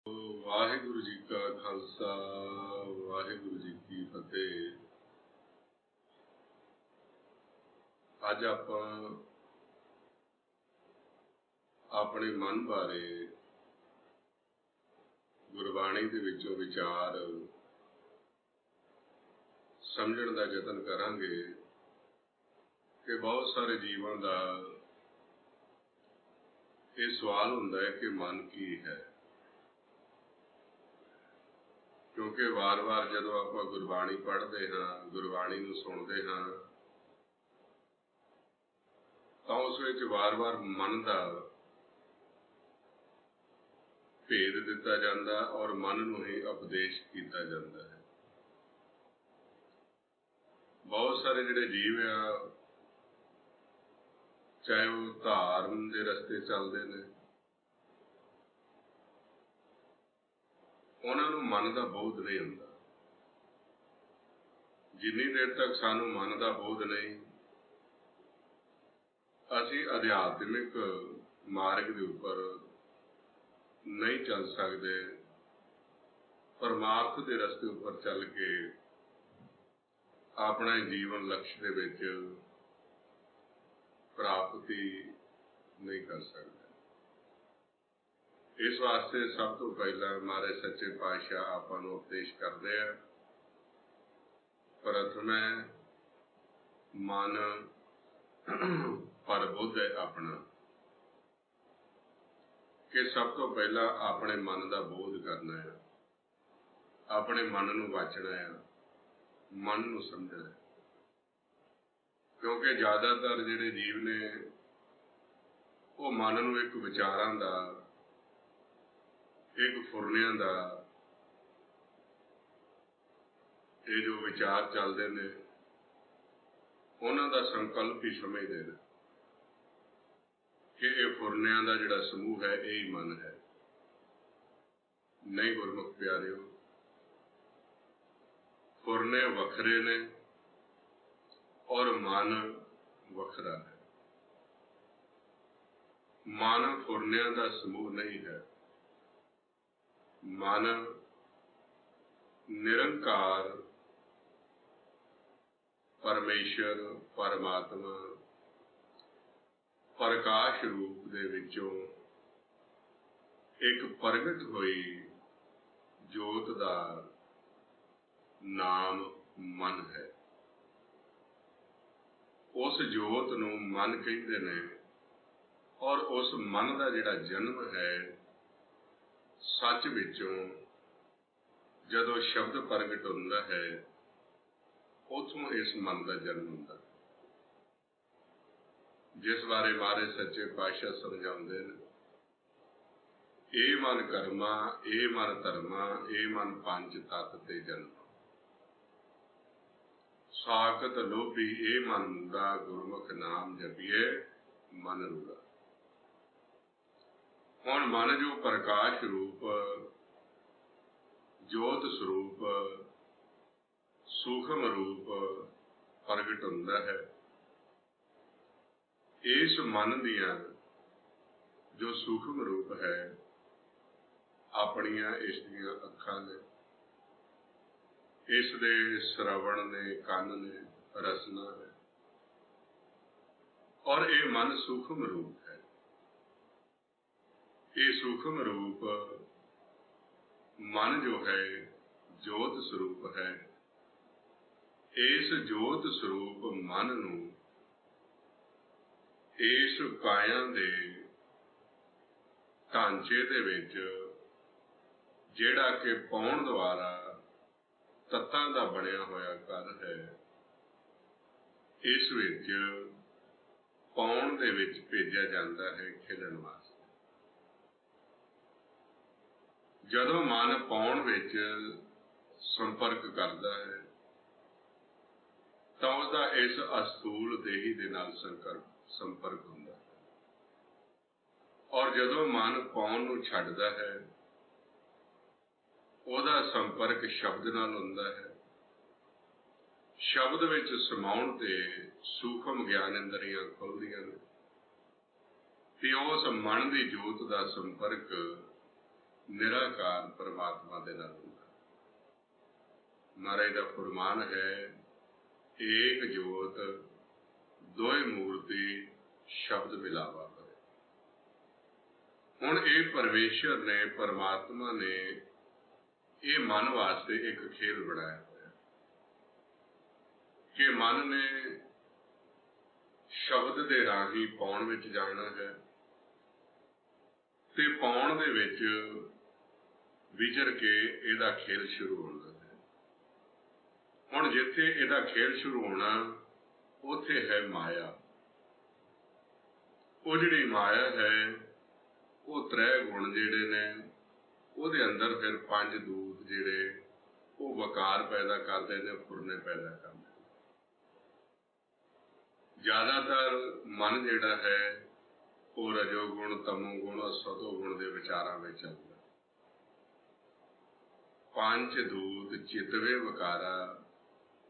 ਵਾਹਿਗੁਰੂ ਜੀ ਕਾ ਖਾਲਸਾ ਵਾਹਿਗੁਰੂ ਜੀ ਕੀ ਫਤਿਹ। ਅੱਜ ਆਪਾਂ ਆਪਣੇ ਮਨ ਬਾਰੇ ਗੁਰਬਾਣੀ ਦੇ ਵਿੱਚੋਂ ਵਿਚਾਰ ਸਮਝਣ ਦਾ ਯਤਨ ਕਰਾਂਗੇ ਕਿ ਬਹੁਤ ਸਾਰੇ ਜੀਵਾਂ ਦਾ ਇਹ ਸਵਾਲ ਹੁੰਦਾ ਹੈ ਕਿ ਮਨ ਕੀ ਹੈ। क्योंकि वार वार जदों आप गुरबाणी पढ़ते हाँ, गुरबाणी नूं सुनते हाँ, तो उस विच वार वार मन का भेद दिता जाता और मन नूं ही उपदेश किया जाता है। बहुत सारे जिहड़े जीव आ, चाहे वो धार्म के रस्ते चलते हैं, उन्होंने मन का बोध नहीं होता। जिन्नी देर तक सानू मन का बोध नहीं, असी अध्यात्मिक मार्ग के उपर नहीं चल सकते। परमार्थ के रस्ते उपर चल के अपना जीवन लक्ष्य के विच प्राप्ति नहीं कर सकते। इस वास्ते सब तो पहला हमारे सच्चे पातशाह आपां नूं उपदेश करते हैं, प्रथम है मन पर बुद्ध है अपना, कि सब तो पहला अपने मन का बोध करना है, अपने मन नूं वाचना है, मन नूं समझना है। क्योंकि ज़्यादातर जिहड़े जीव ने वो मन नूं एक विचारां दा, एक फुरनियां दा, ये जो विचार चलते हैं उन्हां दा संकल्प ही समझते हैं कि यह फुरनियां दा जिहड़ा समूह है यही मन है। नहीं गुरमुख प्यारिओ, फुरने वखरे ने और मन वखरा है। मन फुरनियां दा समूह नहीं है। मन निरंकार परमेश्वर परमात्मा प्रकाश रूप दे विचों एक प्रगट हुई जोत दा नाम मन है। उस जोत नूं मन कहते ने और उस मन का जिहड़ा जन्म है सच विचों जदों शब्द प्रगट होता है उतों इस मन का जन्म होता है, जिस बारे मारे सच्चे पातशाह समझाते हैं। ए मन कर्मा ए मन धर्मा ए मन पंच तत्त ते जन्म, साकत लोभी ए मन मूड़ा गुरमुख नाम जपिए मन रूड़ा। हुण मन जो प्रकाश रूप जोत स्वरूप सूक्ष्म रूप प्रगट होता है, इस मन दियां जो सूक्ष्म रूप है अपनियां इसदियां अखां ने, इस दे श्रवण ने कन ने, रसना है, और ये मन सूक्ष्म रूप है। ये सूक्ष्म रूप मन जो है जोत स्वरूप है। इस जोत स्वरूप मन नूं इस काया दे ढांचे दे विच जिहड़ा कि पाउण द्वारा तत्तां दा बनिया होया घर है, इस विच पाउण दे विच भेजिया जाता है खिलण वास्ते। जदों मन पाउण विच संपर्क करता है तो उसका इस अस्थूल देही दे नाल संपर्क होता है, और जदों मन पाउण नूं छड्डदा है उसका संपर्क शब्द नाल होता है। शब्द विच समाउण ते सूक्ष्म ज्ञान इंद्रियां खुलदियां ने ते उस मन की जोत का संपर्क निराकार परमात्मा दे नाल हुंदा। महाराज दा फरमान है, एक जोत दोए मूर्ति शब्द मिलावा करे। हुण ये परमेश्वर ने, परमात्मा ने ये मन वास्ते एक खेल बनाया होया कि मन ने शब्द दे राही पाउण विच जाना है ते पाउण दे विच विचर के इहदा खेल शुरू होना है। हुण जिथे इहदा खेल शुरू होना उत्थे है माया। वो जिहड़ी माया है वो त्रै गुण जिहड़े ने ਉਹਦੇ अंदर फिर पंज दूत जिहड़े वो वकार पैदा करते हैं, फुरने पैदा करते हैं। ज़्यादातर मन जिहड़ा है वो रजोगुण, तमोगुण और सतोगुण के विचारों में चलता। पंच दूत चितवे वकारा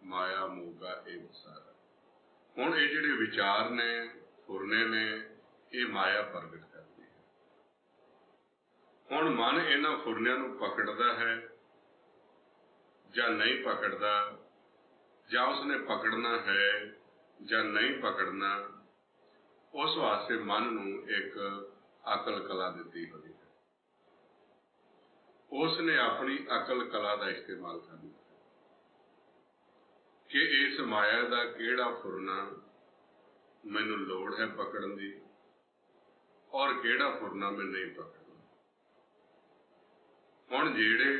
माया मोगा ए सारा। हुण ये जिहड़े विचार ने, फुरने ने, ये माया प्रगट करती है। हुण मन इन्हां फुरनियां नूं पकड़दा है जां नहीं पकड़दा, जां उसने पकड़ना है जां नहीं पकड़ना, उस वास्ते मन नूं एक अकल कला दित्ती हुई है। उसने अपनी अकल कला का इस्तेमाल करना कि इस माया का किहड़ा फुरना मैनूं लोड़ है पकड़न दी और किहड़ा फुरना मैं नहीं पकड़ना। हुण जिहड़े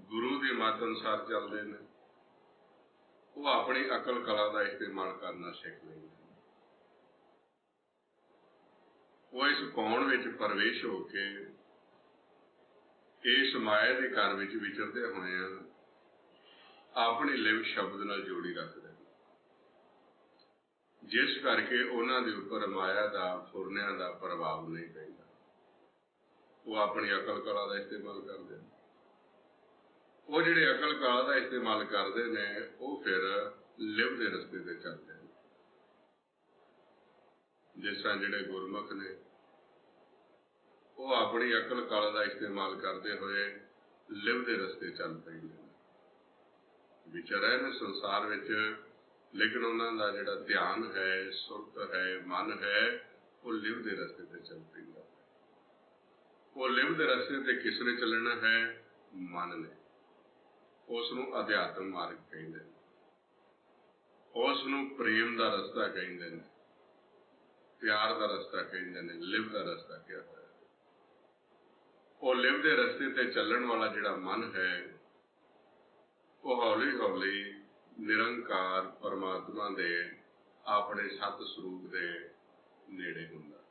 गुरु की मत अनुसार चलते हैं वो अपनी अकल कला का इस्तेमाल करना सीख लेंगे। वो इस पाउण विच प्रवेश होके इस माया के घर विच विचरदे होए अपनी लिव शब्द नाल जोड़ी रखते हैं, जिस करके उन्हां दे उपर माया का, फुरनियां का प्रभाव नहीं पैंदा। वो अपनी अकल कला का इस्तेमाल करते हैं। वो जिहड़े अकल कला का इस्तेमाल करते हैं वो फिर लिव के रस्ते ते चलते हैं। जिस तरह जिहड़े गुरमुख ने वो अपनी अकल कला का इस्तेमाल करते हुए लिव के रस्ते चल पैंदे हैं, विचर रहे संसार विच, लेकिन उन्हां दा जिहड़ा ध्यान है, सुरत है, मन है, वो लिव के रस्ते ते चल पैंदा। वो लिव के रस्ते ते किसने चलना है? मन ने। उसनूं अध्यात्म मार्ग कहिंदे ने, उसनूं प्रेम का रस्ता कहिंदे ने, प्यार का रस्ता कहिंदे ने, लिव का रस्ता क्या है। वो लिव के रस्ते ते चलण वाला जिहड़ा मन है वो हौली हौली निरंकार परमात्मा दे अपने सत स्वरूप दे नेड़े हुंदा।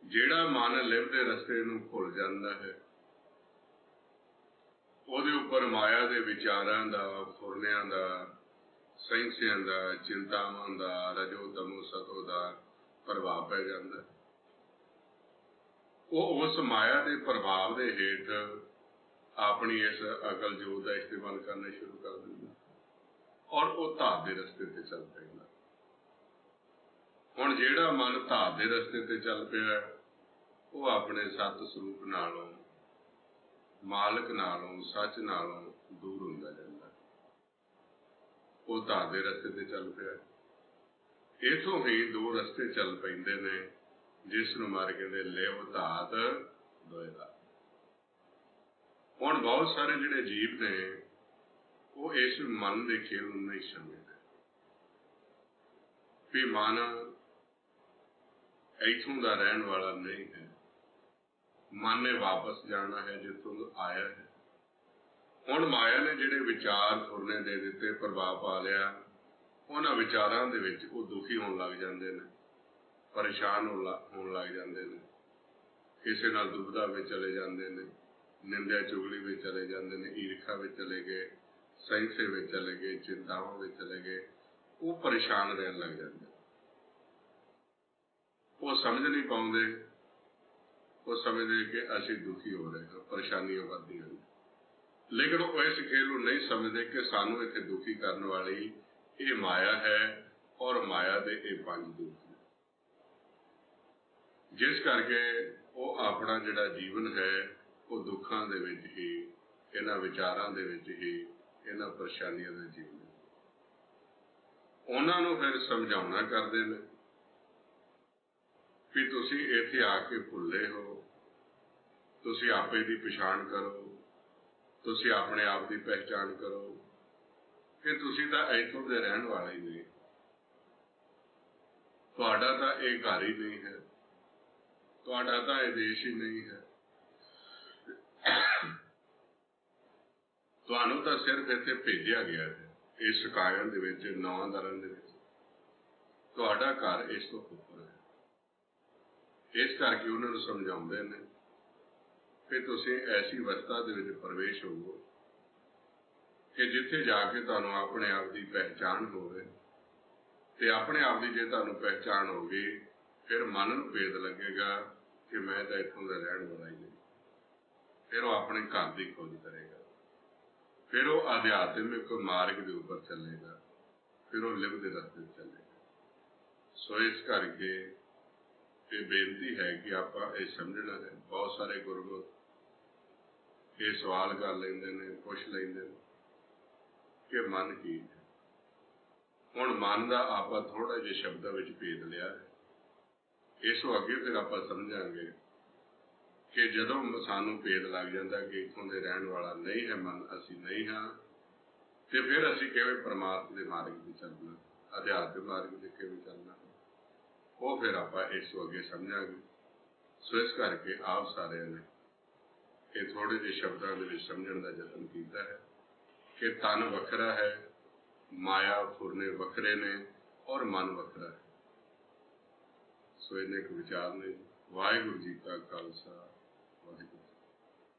जिहड़ा मन लिव के रस्ते नूं भुल जांदा है ਉਹਦੇ ਉੱਪਰ माया के विचारों का, फुरनियां का, सैंसियां का, चिंतावां का, रजो तमो सतो का प्रभाव पै जाता। वो उस माया के प्रभाव के हेठ अपनी इस अकल जोत का इस्तेमाल करना शुरू कर देंगे और वो धात के रस्ते ते चल पैंदा। हुण जिहड़ा मन धात के रस्ते ते चल पिया वो अपने सत स्वरूप नालों, मालक नालों, सच नालों दूर हुंदा जांदा। वो धात के रस्ते ते चल पिया। इथों ही दो रस्ते चल पैंदे ने जिस नूं मार कहंदे लिव धात दोए दा। हुण बहुत सारे जिहड़े जीव ने वो इस मन के खेल नूं नहीं समझदे भी मन इथों दा रहण वाला नहीं है, मन ने वापस जाना है जिथों आया है। हुण माया ने जिहड़े विचार फुरने दे दिते, प्रभाव पा लिया, उन्हां विचारां दे विच वो दुखी होण लग जांदे ने, परेशान होण लग जांदे ने, किसी नाल दुविधा में चले जांदे ने, निंदा चुगली में चले जांदे ने, ईर्खा में चले गए, सहिंसे में चले गए, चिंतावां में चले गए, वो परेशान रहन लग जांदे। वो समझ नहीं पाउंदे, वो समझते कि असीं दुखी हो रहे हैं, परेशानियां बढ़दियां हैं, लेकिन वो इस खेल को नहीं समझते कि सानू इत्थे दुखी करने वाली ये माया है और माया दे ये पंज दूत ने, जिस करके वो अपना जिहड़ा जीवन है वो दुखों दे विच ही, इन्हां विचारां दे विच ही, इन्हां परेशानियां दे जीवन उन्हां नूं फिर समझाउणा करदे ने भी तुसीं इत्थे आके भुल्ले हो, तुसीं आपे दी पछाण करो, तुसीं अपने आप की पहचान करो कि तुसीं तां इत्थों दे रहण वाले ही नहीं, तुहाडा तां इह घर ही नहीं है, तुहाडा तां इह देश ही नहीं है, तुहानूं तां सिर्फ इत्थे भेजिया गया है इस कायम दे विच, नौं दरां दे विच, तुहाडा घर इस तों उपर है। इस करके उन्हां नूं समझाउंदे ने कि तुसीं ऐसी अवस्था दे विच प्रवेश होवो कि जिथे जाके तुहानूं अपने आप की पहचान होवे, ते अपने आप की जे तुहानूं पहचान होगी फिर मन नूं भेद लगेगा कि मैं तो इत्थों का रहण वाला ही नहीं। फिर वो अपने घर की खोज करेगा, फिर वो आध्यात्मिक मार्ग के ऊपर चलेगा, फिर वो लिव के रस्ते चलेगा। सो इस करके ये बेनती है कि आप ये समझना है। बहुत सारे गुरमुख ये सवाल कर लेंदे ने, पुछ लेंदे ने कि मन की है। हुण मन का आप थोड़ा जिहा शब्दों में भेद लिया है, इसों अगे फिर आप समझांगे कि जदों सानूं भेद लग जाता कि इत्थों दे रहण वाला नहीं है मन, असीं नहीं हाँ, तो फिर असीं किवें परमात्मा के मार्ग ते चलना, अध्यात्म मार्ग ते किवें चलना, वो फिर आप इसों अगे समझांगे। सो इस करके आप सारे ने ये थोड़े जे शब्दों में समझण का यतन किया है कि तन वखरा है, माया फुरने वखरे ने और मन वखरा है। सो इन्ने क विचार ने। वाहिगुरू जी का खालसा,